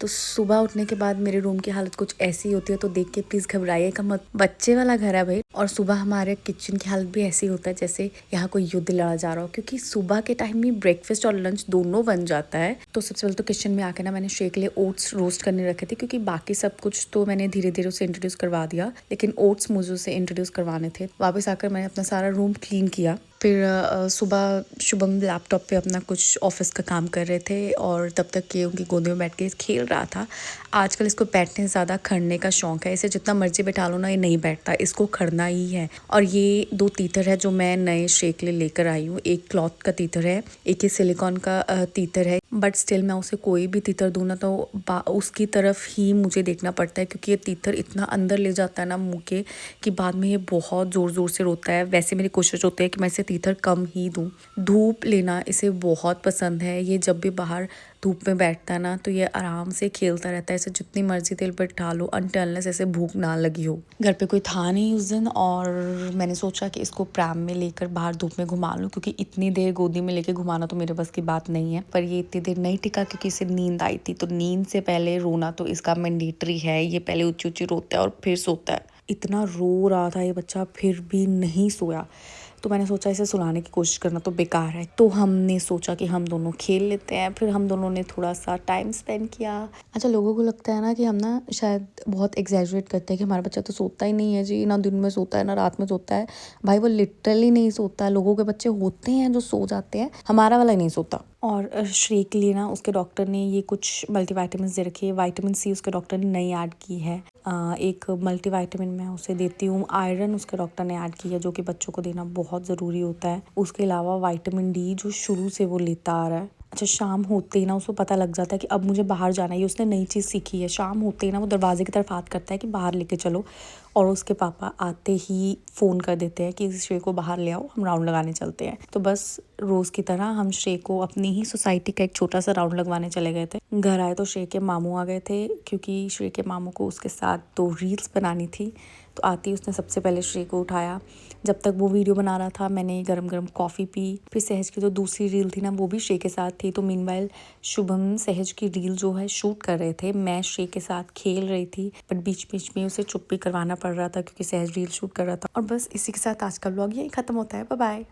तो सुबह उठने के बाद मेरे रूम की हालत कुछ ऐसी होती है, तो देख के प्लीज घबराइएगा मत। बच्चे वाला घर है भाई। और सुबह हमारे किचन की हालत भी ऐसी होता है जैसे यहाँ कोई युद्ध लड़ा जा रहा हो, क्योंकि सुबह के टाइम में ब्रेकफास्ट और लंच दोनों बन जाता है। तो सबसे पहले तो किचन में आके ना मैंने शेक के लिए ओट्स रोस्ट करने रखे थे, क्योंकि बाकी सब कुछ तो मैंने धीरे धीरे उसे इंट्रोड्यूस करवा दिया, लेकिन ओट्स मुझे उसे इंट्रोड्यूस करवाने थे। वापस आकर मैंने अपना सारा रूम क्लीन किया। फिर सुबह शुभम लैपटॉप पे अपना कुछ ऑफिस का काम कर रहे थे, और तब तक ये उनकी गोदी में बैठ के खेल रहा था। आजकल इसको बैठने से ज़्यादा खड़ने का शौक है। इसे जितना मर्जी बैठा लो ना, ये नहीं बैठता, इसको खड़ना ही है। और ये 2 तीतर है जो मैं नए शेक लिए लेकर आई हूँ। एक क्लॉथ का तीतर है, एक ही सिलिकॉन का तीतर है। बट स्टिल मैं उसे कोई भी तीतर दूँ ना तो उसकी तरफ ही मुझे देखना पड़ता है, क्योंकि ये तीतर इतना अंदर ले जाता है ना मुँह के, कि बाद में ये बहुत ज़ोर ज़ोर से रोता है। वैसे मेरी कोशिश होती है कि मैं इसे तीतर कम ही दूँ। धूप लेना इसे बहुत पसंद है। ये जब भी बाहर धूप में बैठता है ना, तो ये आराम से खेलता रहता है। इसे जितनी मर्जी देर बैठा लो, अनटिल ऐसे भूख ना लगी हो। घर पे कोई था नहीं उस दिन, और मैंने सोचा कि इसको प्रैम में लेकर बाहर धूप में घुमा लूँ, क्योंकि इतनी देर गोदी में लेके घुमाना तो मेरे बस की बात नहीं है। पर ये इतनी देर नहीं टिका, क्योंकि इसे नींद आई थी। तो नींद से पहले रोना तो इसका मैंडेटरी है। ये पहले ऊंची ऊंची रोता है और फिर सोता है। इतना रो रहा था ये बच्चा, फिर भी नहीं सोया। तो मैंने सोचा इसे सुलाने की कोशिश करना तो बेकार है, तो हमने सोचा कि हम दोनों खेल लेते हैं। फिर हम दोनों ने थोड़ा सा टाइम स्पेंड किया। अच्छा, लोगों को लगता है ना कि हम ना शायद बहुत एग्जैजरेट करते हैं कि हमारा बच्चा तो सोता ही नहीं है जी, ना दिन में सोता है ना रात में सोता है। भाई वो लिटरली नहीं सोता है। लोगों के बच्चे होते हैं जो सो जाते हैं, हमारा वाला ही नहीं सोता। और श्रेय के लिए ना उसके डॉक्टर ने ये कुछ मल्टीविटामिन दे रखी है। विटामिन सी उसके डॉक्टर ने नई ऐड की है। एक मल्टीविटामिन मैं उसे देती हूँ। आयरन उसके डॉक्टर ने ऐड की है, जो कि बच्चों को देना बहुत ज़रूरी होता है। उसके अलावा विटामिन डी जो शुरू से वो लेता आ रहा है। अच्छा, शाम होते ही ना उसको पता लग जाता है कि अब मुझे बाहर जाना है। ये उसने नई चीज़ सीखी है। शाम होते ही ना वो दरवाजे की तरफ हाथ करता है कि बाहर लेके चलो, और उसके पापा आते ही फ़ोन कर देते हैं कि श्रेय को बाहर ले आओ, हम राउंड लगाने चलते हैं। तो बस रोज़ की तरह हम श्रेय को अपनी ही सोसाइटी का एक छोटा सा राउंड लगवाने चले गए थे। घर आए तो श्रेय के मामू आ गए थे, क्योंकि श्रेय के मामू को उसके साथ 2 रील्स बनानी थी। तो आती उसने सबसे पहले श्रेय को उठाया। जब तक वो वीडियो बना रहा था, मैंने गरम गरम कॉफ़ी पी। फिर सहज की जो दूसरी रील थी ना, वो भी श्रेय के साथ थी। तो मीनवाइल शुभम सहज की रील जो है शूट कर रहे थे, मैं श्रेय के साथ खेल रही थी। बट बीच बीच में उसे चुप भी करवाना पड़ रहा था, क्योंकि सहज रील शूट कर रहा था। और बस इसी के साथ आज का व्लॉग यही खत्म होता है। Bye bye.